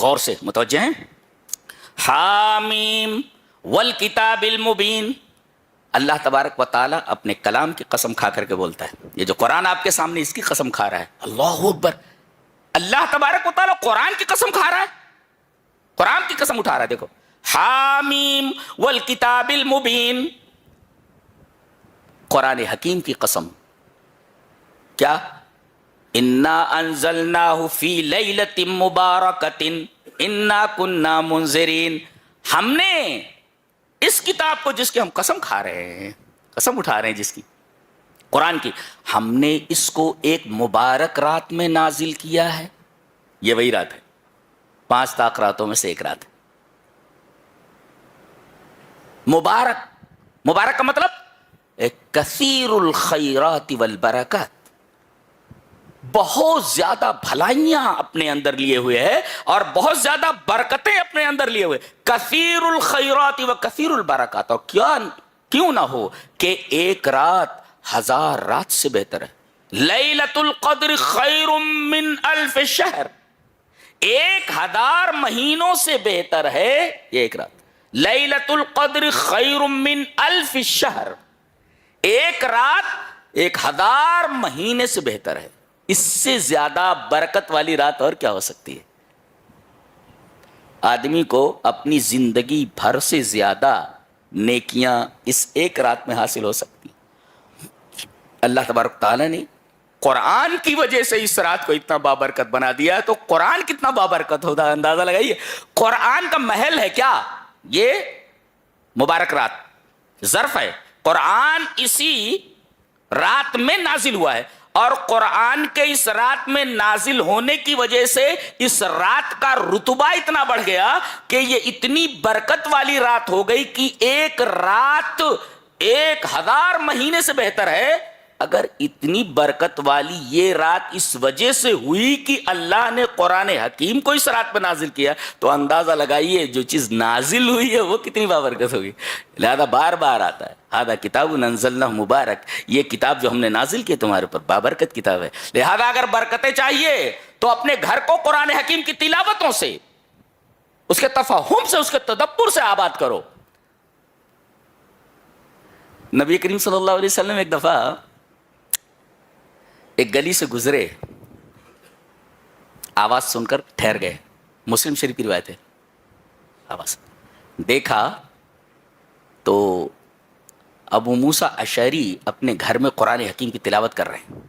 غور سے متوجہ ہیں. حامیم والکتاب المبین. اللہ تبارک و تعالیٰ اپنے کلام کی قسم کھا کر کے بولتا ہے. یہ جو قرآن آپ کے سامنے اس کی قسم کھا رہا ہے. اللہ اکبر. اللہ تبارک و تعالیٰ قرآن کی قسم کھا رہا ہے, قرآن کی قسم اٹھا رہا ہے. دیکھو, حامیم والکتاب المبین, قرآن حکیم کی قسم. کیا؟ انا انزلناہ فی لیلۃ مبارکۃ انا کننا منذرین. ہم نے اس کتاب کو, جس کی ہم قسم کھا رہے ہیں, قسم اٹھا رہے ہیں جس کی, قرآن کی, ہم نے اس کو ایک مبارک رات میں نازل کیا ہے. یہ وہی رات ہے, 5 طاق راتوں میں سے ایک رات ہے. مبارک, مبارک کا مطلب کثیر الخیرات والبرکات, بہت زیادہ بھلائیاں اپنے اندر لیے ہوئے ہے اور بہت زیادہ برکتیں اپنے اندر لیے ہوئے. کثیر الخیرات و کثیر البرکات. اور کیوں نہ ہو کہ ایک رات 1000 رات سے بہتر ہے. لیلۃ القدر خیر من الف شہر, 1000 مہینوں سے بہتر ہے یہ ایک رات. لیلۃ القدر خیر من الف شہر, ایک رات 1000 مہینے سے بہتر ہے. اس سے زیادہ برکت والی رات اور کیا ہو سکتی ہے؟ آدمی کو اپنی زندگی بھر سے زیادہ نیکیاں اس ایک رات میں حاصل ہو سکتی. اللہ تبارک تعالیٰ نے قرآن کی وجہ سے اس رات کو اتنا بابرکت بنا دیا. تو قرآن کتنا بابرکت ہوتا ہے اندازہ لگائیے. قرآن کا محل ہے کیا یہ مبارک رات, ظرف ہے. قرآن اسی رات میں نازل ہوا ہے, اور قرآن کے اس رات میں نازل ہونے کی وجہ سے اس رات کا رتبہ اتنا بڑھ گیا کہ یہ اتنی برکت والی رات ہو گئی کہ ایک رات 1000 مہینے سے بہتر ہے. اگر اتنی برکت والی یہ رات اس وجہ سے ہوئی کہ اللہ نے قرآن حکیم کو اس رات پہ نازل کیا, تو اندازہ لگائیے جو چیز نازل ہوئی ہے وہ کتنی بابرکت ہوگی. لہذا بار بار آتا ہے ہذا کتاب انزلناہ مبارک, یہ کتاب جو ہم نے نازل کی تمہارے اوپر بابرکت کتاب ہے. لہذا اگر برکتیں چاہیے تو اپنے گھر کو قرآن حکیم کی تلاوتوں سے, اس کے تفہم سے, اس کے تدبر سے آباد کرو. نبی کریم صلی اللہ علیہ وسلم ایک دفعہ ایک گلی سے گزرے, آواز سن کر ٹھہر گئے. مسلم شریف کی روایت ہے. آواز دیکھا تو ابو موسیٰ اشعری اپنے گھر میں قرآن حکیم کی تلاوت کر رہے ہیں.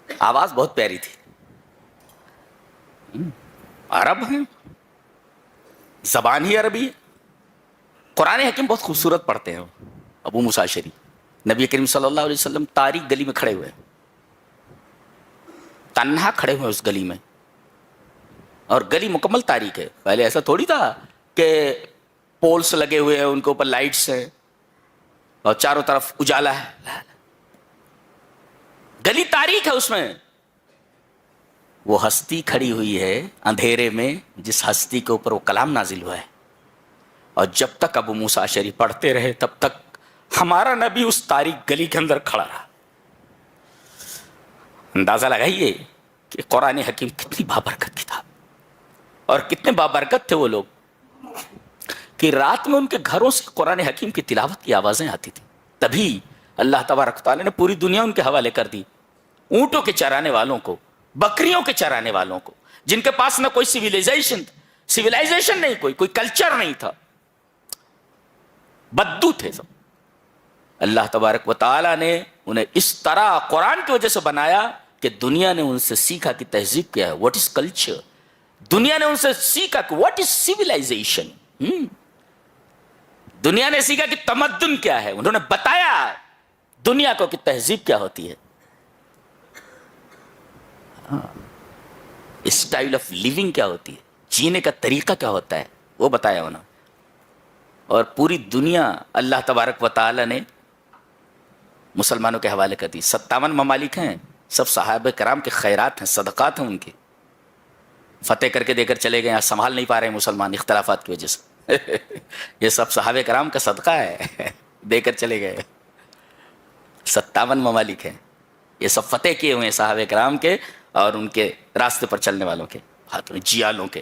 آواز بہت پیاری تھی, عرب ہیں, زبان ہی عربی ہے, قرآن حکیم بہت خوبصورت پڑھتے ہیں ابو موسیٰ اشعری. نبی کریم صلی اللہ علیہ وسلم تاریک گلی میں کھڑے ہوئے, تنہا کھڑے ہوئے اس گلی میں, اور گلی مکمل تاریک ہے. پہلے ایسا تھوڑی تھا کہ پولس لگے ہوئے ہیں, ان کے اوپر لائٹس ہیں اور چاروں طرف اجالا ہے. گلی تاریک ہے, اس میں وہ ہستی کھڑی ہوئی ہے اندھیرے میں جس ہستی کے اوپر وہ کلام نازل ہوا ہے. اور جب تک ابو موسیٰ اشعری پڑھتے رہے تب تک ہمارا نبی اس تاریک گلی کے اندر کھڑا رہا. اندازہ لگائیے کہ قرآن حکیم کتنی بابرکت کتاب, اور کتنے بابرکت تھے وہ لوگ کہ رات میں ان کے گھروں سے قرآن حکیم کی تلاوت کی آوازیں آتی تھی. تبھی اللہ تبارک تعالیٰ نے پوری دنیا ان کے حوالے کر دی. اونٹوں کے چرانے والوں کو, بکریوں کے چرانے والوں کو, جن کے پاس نہ کوئی سویلائزیشن نہیں, کوئی کلچر نہیں تھا, بدو تھے سب. اللہ تبارک و تعالیٰ نے انہیں اس طرح قرآن کی وجہ سے بنایا کہ دنیا نے ان سے سیکھا کہ تہذیب کیا ہے, واٹ از کلچر. دنیا نے ان سے سیکھا کہ واٹ از سویلائزیشن. دنیا نے سیکھا کہ تمدن کیا ہے. انہوں نے بتایا دنیا کو کہ تہذیب کیا ہوتی ہے, اسٹائل آف لیونگ کیا ہوتی ہے, جینے کا طریقہ کیا ہوتا ہے, وہ بتایا انہوں نے. اور پوری دنیا اللہ تبارک و تعالی نے مسلمانوں کے حوالے کر دی. 57 ممالک ہیں, سب صحابہ کرام کے خیرات ہیں, صدقات ہیں ان کے. فتح کر کے دے کر چلے گئے, سنبھال نہیں پا رہے مسلمان اختلافات کی وجہ سے. یہ سب صحابہ کرام کا صدقہ ہے, دے کر چلے گئے. 57 ممالک ہیں, یہ سب فتح کیے ہوئے ہیں صحابہ کرام کے اور ان کے راستے پر چلنے والوں کے ہاتھوں میں, جیالوں کے,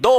2।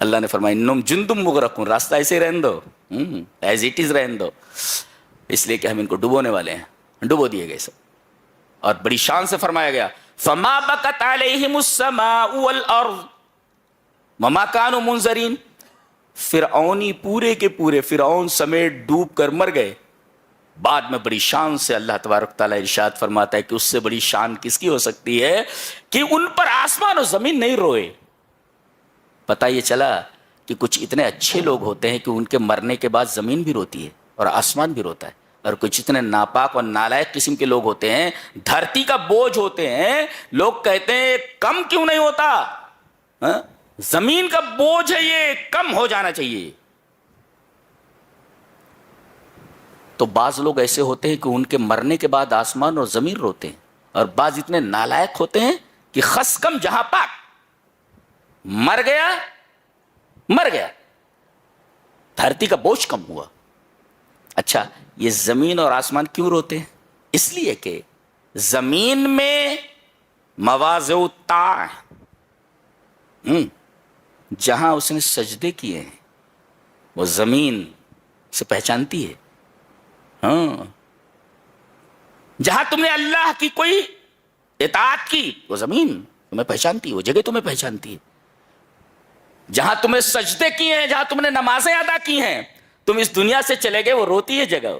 اللہ نے فرمایا انہم جندم مغرقون، راستہ ایسے رہنے دو، ایز اٹ از رہنے دو، اس لیے کہ ہم ان کو ڈبونے والے ہیں، ڈبو دیے گئے سب۔ اور بڑی شان سے فرمایا گیا فما بکت علیہم السماء والارض وما كانوا منظرین، فرعونی پورے کے پورے فرعون سمیت ڈوب کر مر گئے۔ بعد میں بڑی شان سے اللہ تبارک تعالیٰ ارشاد فرماتا ہے کہ اس سے بڑی شان کس کی ہو سکتی ہے کہ ان پر آسمان اور زمین نہیں روئے۔ پتہ یہ چلا کہ کچھ اتنے اچھے لوگ ہوتے ہیں کہ ان کے مرنے کے بعد زمین بھی روتی ہے اور آسمان بھی روتا ہے، اور کچھ اتنے ناپاک اور نالائق قسم کے لوگ ہوتے ہیں، دھرتی کا بوجھ ہوتے ہیں، لوگ کہتے ہیں کم کیوں نہیں ہوتا، ہاں؟ زمین کا بوجھ ہے یہ، کم ہو جانا چاہیے۔ تو بعض لوگ ایسے ہوتے ہیں کہ ان کے مرنے کے بعد آسمان اور زمین روتے ہیں، اور بعض اتنے نالائق ہوتے ہیں کہ خس کم جہاں پاک، مر گیا مر گیا، دھرتی کا بوجھ کم ہوا۔ اچھا، یہ زمین اور آسمان کیوں روتے ہیں؟ اس لیے کہ زمین میں مواضع الطاعہ، جہاں اس نے سجدے کیے ہیں وہ زمین سے پہچانتی ہے، ہاں، جہاں تم نے اللہ کی کوئی اطاعت کی وہ زمین تمہیں پہچانتی ہے، وہ جگہ تمہیں پہچانتی ہے۔ جہاں تمہیں سجدے کیے ہیں، جہاں تم نے نمازیں ادا کی ہیں، تم اس دنیا سے چلے گئے، وہ روتی ہے جگہ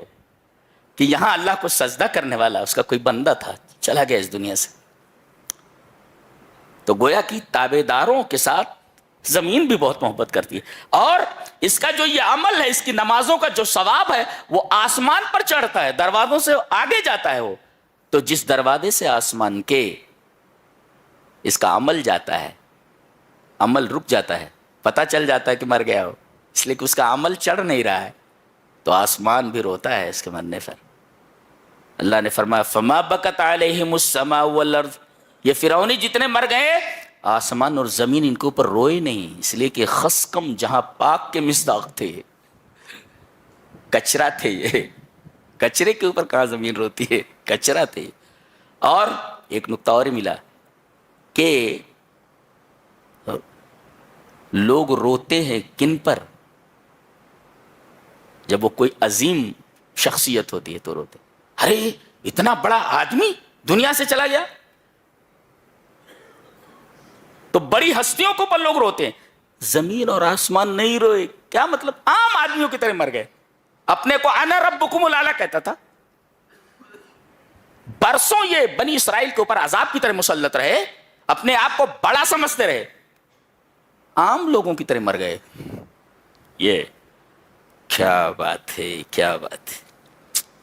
کہ یہاں اللہ کو سجدہ کرنے والا اس کا کوئی بندہ تھا، چلا گیا اس دنیا سے۔ تو گویا کہ تابعداروں کے ساتھ زمین بھی بہت محبت کرتی ہے، اور اس کا جو یہ عمل ہے، اس کی نمازوں کا جو ثواب ہے وہ آسمان پر چڑھتا ہے، دروازوں سے آگے جاتا ہے وہ۔ تو جس دروازے سے آسمان کے اس کا عمل جاتا ہے، عمل رک جاتا ہے، پتہ چل جاتا ہے کہ مر گیا ہو، اس لیے کہ اس کا عمل چڑھ نہیں رہا ہے، تو آسمان بھی روتا ہے اس کے مرنے پر۔ اللہ نے فرمایا فما بکت علیہم السماء والارض، یہ فرعونی جتنے مر گئے، آسمان اور زمین ان کے اوپر روئے نہیں، اس لیے کہ خسکم جہاں پاک کے مصداق تھے، کچرا تھے، یہ کچرے کے اوپر کہاں زمین روتی ہے، کچرا تھے۔ اور ایک نقطہ اور ملا کہ لوگ روتے ہیں کن پر؟ جب وہ کوئی عظیم شخصیت ہوتی ہے تو روتے، ارے اتنا بڑا آدمی دنیا سے چلا گیا، تو بڑی ہستیوں کو پر لوگ روتے ہیں، زمین اور آسمان نہیں روئے۔ کیا مطلب؟ عام آدمیوں کی طرح مر گئے، اپنے کو انا ربکم الاعلی کہتا تھا، برسوں یہ بنی اسرائیل کے اوپر عذاب کی طرح مسلط رہے، اپنے آپ کو بڑا سمجھتے رہے، عام لوگوں کی طرح مر گئے۔ یہ کیا بات ہے، کیا بات ہے۔